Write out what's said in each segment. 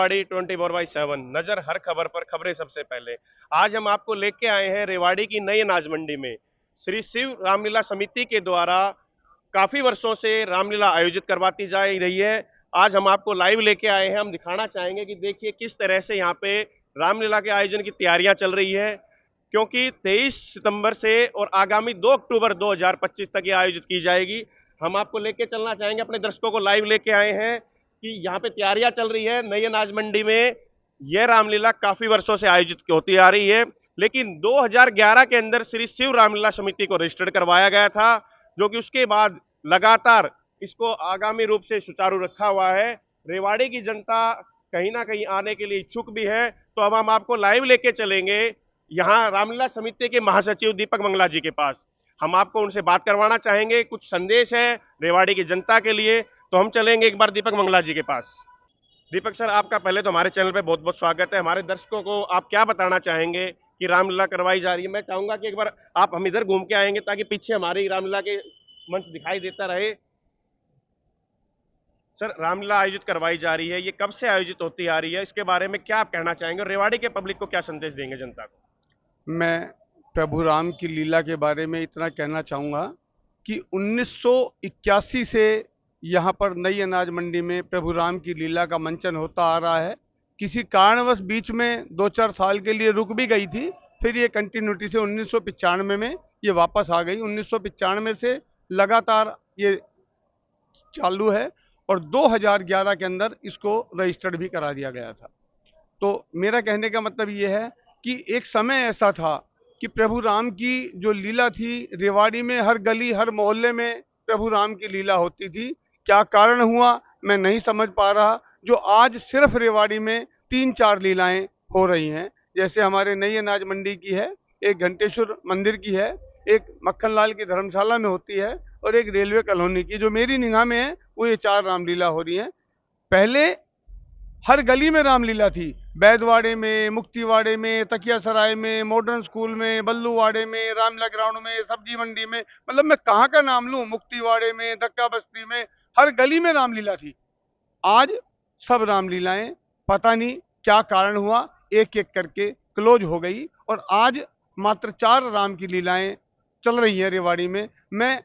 रेवाड़ी 24/7, नजर हर खबर पर, खबरें सबसे पहले। आज हम आपको लेके आए हैं रेवाड़ी की नई अनाज मंडी में। श्री शिव रामलीला समिति के द्वारा काफी वर्षों से रामलीला आयोजित करवाती जा रही है। आज हम आपको लाइव लेके आए हैं। हम दिखाना चाहेंगे कि देखिए किस तरह से यहाँ पे रामलीला के आयोजन की तैयारियां चल रही है, क्योंकि 23 सितंबर से और आगामी 2 अक्टूबर 2025 तक ये आयोजित की जाएगी। हम आपको लेके चलना चाहेंगे, अपने दर्शकों को लाइव लेके आए हैं कि यहाँ पे तैयारियां चल रही है नई अनाज मंडी में। यह रामलीला काफी वर्षों से आयोजित होती आ रही है, लेकिन 2011 के अंदर श्री शिव रामलीला समिति को रजिस्टर्ड करवाया गया था, जो कि उसके बाद लगातार इसको आगामी रूप से सुचारू रखा हुआ है। रेवाड़ी की जनता कहीं ना कहीं आने के लिए इच्छुक भी है, तो अब हम आपको लाइव लेके चलेंगे यहाँ रामलीला समिति के महासचिव दीपक मंगला जी के पास। हम आपको उनसे बात करवाना चाहेंगे, कुछ संदेश है रेवाड़ी की जनता के लिए, तो हम चलेंगे एक बार दीपक मंगला जी के पास। दीपक सर, आपका पहले तो हमारे चैनल पे बहुत बहुत स्वागत है। हमारे दर्शकों को आप क्या बताना चाहेंगे कि रामलीला करवाई जा रही है? मैं चाहूंगा कि एक बार आप हम इधर घूम के आएंगे ताकि पीछे हमारी रामलीला के मंच दिखाई देता रहे। सर, रामलीला आयोजित करवाई जा रही है, ये कब से आयोजित होती आ रही है, इसके बारे में क्या आप कहना चाहेंगे और रेवाड़ी के पब्लिक को क्या संदेश देंगे, जनता को? मैं प्रभु राम की लीला के बारे में इतना कहना चाहूँगा कि 1981 से यहाँ पर नई अनाज मंडी में प्रभु राम की लीला का मंचन होता आ रहा है। किसी कारणवश बीच में 2-4 साल के लिए रुक भी गई थी, फिर ये कंटिन्यूटी से 1995 में ये वापस आ गई। 1995 से लगातार ये चालू है और 2011 के अंदर इसको रजिस्टर्ड भी करा दिया गया था। तो मेरा कहने का मतलब ये है कि एक समय ऐसा था कि प्रभु राम की जो लीला थी, रेवाड़ी में हर गली हर मोहल्ले में प्रभु राम की लीला होती थी। क्या कारण हुआ मैं नहीं समझ पा रहा, जो आज सिर्फ रेवाड़ी में 3-4 लीलाएं हो रही हैं। जैसे हमारे नई अनाज मंडी की है, एक घंटेश्वर मंदिर की है, एक मक्खनलाल की धर्मशाला में होती है और एक रेलवे कॉलोनी की। जो मेरी निगाह में है वो ये 4 रामलीला हो रही हैं। पहले हर गली में रामलीला थी, बैदवाड़े में, मुक्तिवाड़े में, तकिया सराय में, मॉडर्न स्कूल में, बल्लूवाड़े में, रामला ग्राउंड में, सब्जी मंडी में, मतलब मैं कहाँ का नाम लूँ, मुक्तिवाड़े में, धक्का बस्ती में, हर गली में रामलीला थी। आज सब रामलीलाएं पता नहीं क्या कारण हुआ एक एक करके क्लोज हो गई और आज मात्र 4 राम की लीलाएं चल रही है रेवाड़ी में। मैं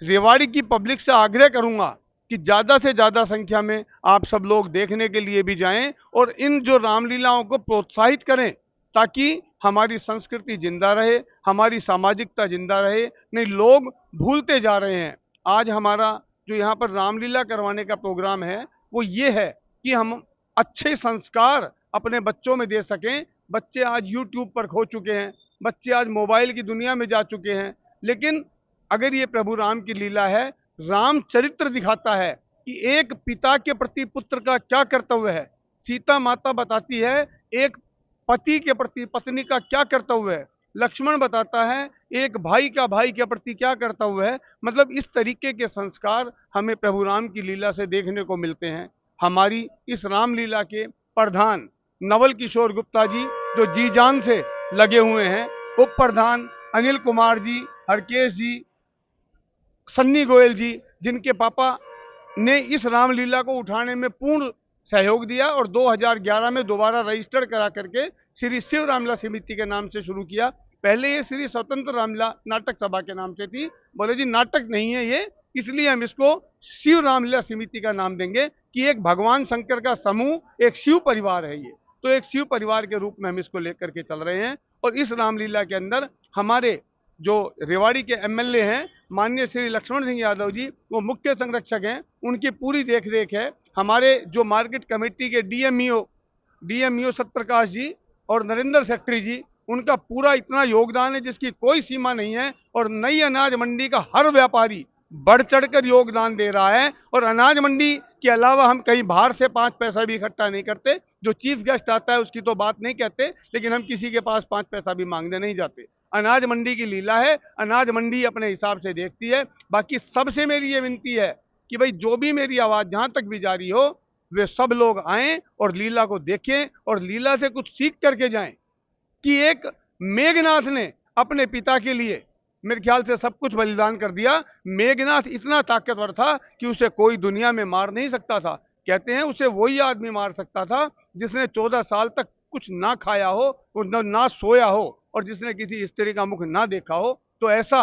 रेवाड़ी की पब्लिक से आग्रह करूंगा कि ज़्यादा से ज़्यादा संख्या में आप सब लोग देखने के लिए भी जाएं और इन जो रामलीलाओं को प्रोत्साहित करें, ताकि हमारी संस्कृति जिंदा रहे, हमारी सामाजिकता जिंदा रहे। नहीं, लोग भूलते जा रहे हैं। आज हमारा जो यहाँ पर रामलीला करवाने का प्रोग्राम है वो ये है कि हम अच्छे संस्कार अपने बच्चों में दे सकें। बच्चे आज यूट्यूब पर खो चुके हैं, बच्चे आज मोबाइल की दुनिया में जा चुके हैं, लेकिन अगर ये प्रभु राम की लीला है, राम चरित्र दिखाता है कि एक पिता के प्रति पुत्र का क्या कर्तव्य है। सीता माता बताती है एक पति के प्रति पत्नी का क्या कर्तव्य है। लक्ष्मण बताता है एक भाई का भाई के प्रति क्या कर्तव्य है। मतलब इस तरीके के संस्कार हमें प्रभु राम की लीला से देखने को मिलते हैं। हमारी इस रामलीला के प्रधान नवल किशोर गुप्ता जी जो जी जान से लगे हुए हैं, उप प्रधान अनिल कुमार जी, हरकेश जी, सन्नी गोयल जी, जिनके पापा ने इस रामलीला को उठाने में पूर्ण सहयोग दिया और 2011 में दोबारा रजिस्टर्ड करा करके श्री शिव रामलीला समिति के नाम से शुरू किया। पहले ये श्री स्वतंत्र रामलीला नाटक सभा के नाम से थी। बोले जी नाटक नहीं है ये, इसलिए हम इसको शिव रामलीला समिति का नाम देंगे कि एक भगवान शंकर का समूह, एक शिव परिवार है ये। तो एक शिव परिवार के रूप में हम इसको लेकर के चल रहे हैं और इस रामलीला के अंदर हमारे जो रेवाड़ी के एमएलए हैं माननीय श्री लक्ष्मण सिंह यादव जी, वो मुख्य संरक्षक हैं, उनकी पूरी देखरेख है। हमारे जो मार्केट कमेटी के डीएमईओ सत्यप्रकाश जी और नरेंद्र सेक्रेटरी जी, उनका पूरा इतना योगदान है जिसकी कोई सीमा नहीं है। और नई अनाज मंडी का हर व्यापारी बढ़ चढ़कर योगदान दे रहा है। और अनाज मंडी के अलावा हम कहीं बाहर से 5 पैसा भी इकट्ठा नहीं करते। जो चीफ गेस्ट आता है उसकी तो बात नहीं कहते, लेकिन हम किसी के पास 5 पैसा भी मांगने नहीं जाते। अनाज मंडी की लीला है, अनाज मंडी अपने हिसाब से देखती है। बाकी सबसे मेरी ये विनती है कि भाई जो भी मेरी आवाज़ जहाँ तक भी जारी हो, वे सब लोग आएँ और लीला को देखें और लीला से कुछ सीख करके जाएं कि एक मेघनाथ ने अपने पिता के लिए मेरे ख्याल से सब कुछ बलिदान कर दिया। मेघनाथ इतना ताकतवर था कि उसे कोई दुनिया में मार नहीं सकता था। कहते हैं उसे वही आदमी मार सकता था जिसने 14 साल तक कुछ ना खाया हो, ना सोया हो और जिसने किसी स्त्री का मुख ना देखा हो। तो ऐसा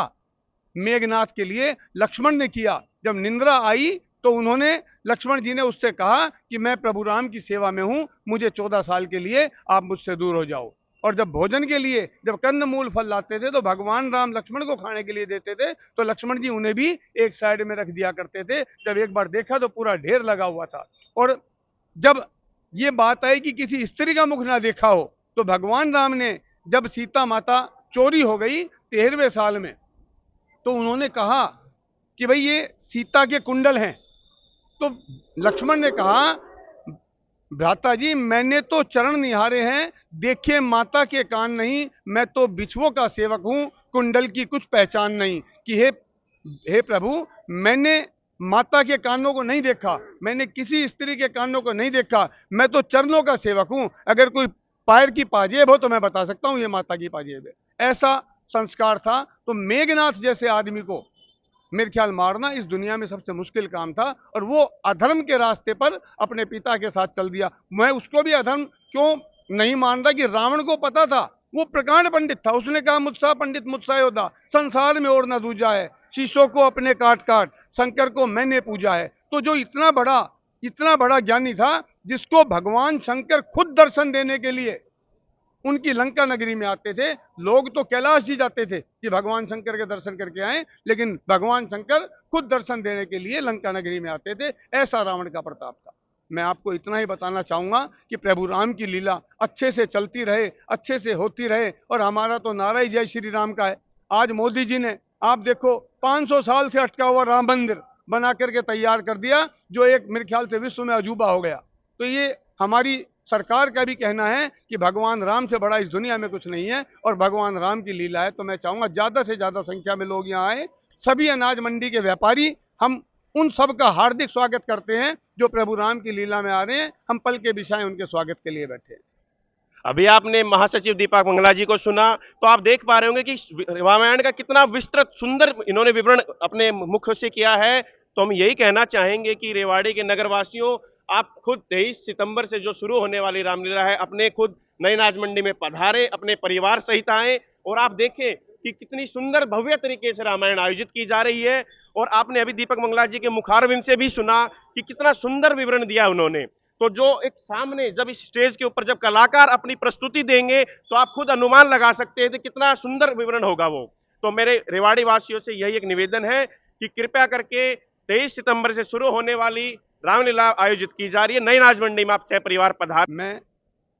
मेघनाथ के लिए लक्ष्मण ने किया। जब निंद्रा आई तो उन्होंने, लक्ष्मण जी ने उससे कहा कि मैं प्रभु राम की सेवा में हूं, मुझे 14 साल के लिए आप मुझसे दूर हो जाओ। और जब भोजन के लिए, जब कंद मूल फल लाते थे तो भगवान राम लक्ष्मण को खाने के लिए देते थे, तो लक्ष्मण जी उन्हें भी एक साइड में रख दिया करते थे। जब एक बार देखा तो पूरा ढेर लगा हुआ था। और जब ये बात आई कि किसी स्त्री का मुख ना देखा हो, तो भगवान राम ने, जब सीता माता चोरी हो गई 13वें साल में, तो उन्होंने कहा कि भाई ये सीता के कुंडल हैं। तो लक्ष्मण ने कहा, भ्राता जी मैंने तो चरण निहारे हैं, देखे माता के कान नहीं, मैं तो बिछुओं का सेवक हूं, कुंडल की कुछ पहचान नहीं। कि हे प्रभु, मैंने माता के कानों को नहीं देखा, मैंने किसी स्त्री के कानों को नहीं देखा, मैं तो चरणों का सेवक हूं। अगर कोई पैर की पाजेब हो तो मैं बता सकता हूं ये माता की पाजेब है। ऐसा संस्कार था। तो मेघनाथ जैसे आदमी को मेरे ख्याल मारना इस दुनिया में सबसे मुश्किल काम था, और वो अधर्म के रास्ते पर अपने पिता के साथ चल दिया। मैं उसको भी अधर्म क्यों नहीं मान रहा कि रावण को पता था, वो प्रकांड पंडित था, उसने कहा मुत्सा पंडित मुत्सा योद्धा, संसार में और न दूजा है, शीशों को अपने काट काट, शंकर को मैंने पूजा है। तो जो इतना बड़ा ज्ञानी था, जिसको भगवान शंकर खुद दर्शन देने के लिए उनकी लंका नगरी में आते थे। लोग तो कैलाश जी जाते थे कि भगवान शंकर के दर्शन करके आए, लेकिन भगवान शंकर खुद दर्शन देने के लिए लंका नगरी में आते थे। ऐसा रावण का प्रताप था। मैं आपको इतना ही बताना चाहूंगा कि प्रभु राम की लीला अच्छे से चलती रहे, अच्छे से होती रहे, और हमारा तो नारा ही जय श्री राम का है। आज मोदी जी ने, आप देखो, 500 साल से अटका हुआ राम मंदिर बना करके तैयार कर दिया, जो एक मेरे ख्याल से विश्व में अजूबा हो गया। तो ये हमारी सरकार का भी कहना है कि भगवान राम से बड़ा इस दुनिया में कुछ नहीं है, और भगवान राम की लीला है। तो मैं चाहूंगा ज्यादा से ज्यादा संख्या में लोग यहाँ आए। सभी अनाज मंडी के व्यापारी, हम उन सब का हार्दिक स्वागत करते हैं जो प्रभु राम की लीला में आ रहे हैं। हम पल के बिछाए उनके स्वागत के लिए बैठे हैं। अभी आपने महासचिव दीपक मंगला जी को सुना, तो आप देख पा रहे होंगे कि रामायण का कितना विस्तृत सुंदर इन्होंने विवरण अपने मुख से किया है। तो हम यही कहना चाहेंगे कि रेवाड़ी के नगरवासियों, आप खुद 23 सितंबर से जो शुरू होने वाली रामलीला है, अपने खुद नई अनाज मंडी में पधारे, अपने परिवार सहित आए, और आप देखें कि कितनी सुंदर भव्य तरीके से रामायण आयोजित की जा रही है। और आपने अभी दीपक मंगला जी के मुखारविंद से भी सुना कि कितना सुंदर विवरण दिया उन्होंने। तो जो एक सामने जब इस स्टेज के ऊपर जब कलाकार अपनी प्रस्तुति देंगे, तो आप खुद अनुमान लगा सकते हैं कि कितना सुंदर विवरण होगा वो। तो मेरे रेवाड़ी वासियों से यही एक निवेदन है कि कृपया करके 23 सितंबर से शुरू होने वाली रामलीला आयोजित की जा रही है नई अनाज मंडी में, आप चाहे परिवार पधार। मैं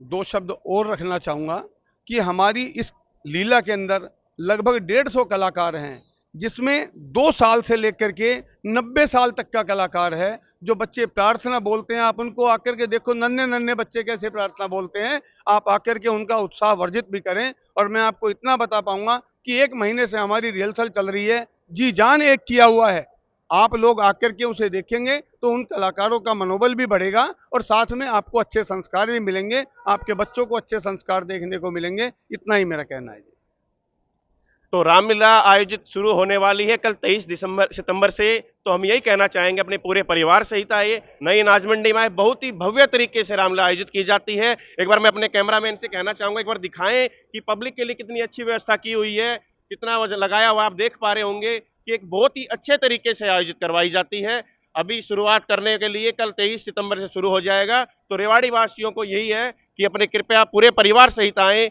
2 शब्द और रखना चाहूंगा कि हमारी इस लीला के अंदर लगभग 150 कलाकार हैं, जिसमें 2 साल से लेकर के 90 साल तक का कलाकार है। जो बच्चे प्रार्थना बोलते हैं, आप उनको आकर के देखो, नन्हे नन्हे बच्चे कैसे प्रार्थना बोलते हैं। आप आकर के उनका उत्साह वर्जित भी करें। और मैं आपको इतना बता पाऊंगा कि 1 महीने से हमारी रिहर्सल चल रही है, जी जान एक किया हुआ है। आप लोग आकर के उसे देखेंगे तो उन कलाकारों का मनोबल भी बढ़ेगा, और साथ में आपको अच्छे संस्कार भी मिलेंगे, आपके बच्चों को अच्छे संस्कार देखने को मिलेंगे। इतना ही मेरा कहना है। तो रामलीला आयोजित शुरू होने वाली है कल 23 सितंबर से। तो हम यही कहना चाहेंगे, अपने पूरे परिवार सहित आइए, नई अनाज मंडी में आए। बहुत ही भव्य तरीके से रामलीला आयोजित की जाती है। एक बार मैं अपने कैमरामैन से कहना चाहूंगा, एक बार दिखाएं कि पब्लिक के लिए कितनी अच्छी व्यवस्था की हुई है, कितना लगाया हुआ। आप देख पा रहे होंगे कि एक बहुत ही अच्छे तरीके से आयोजित करवाई जाती है। अभी शुरुआत करने के लिए कल 23 सितंबर से शुरू हो जाएगा। तो रेवाड़ी वासियों को यही है कि अपने कृपया पूरे परिवार सहित आए।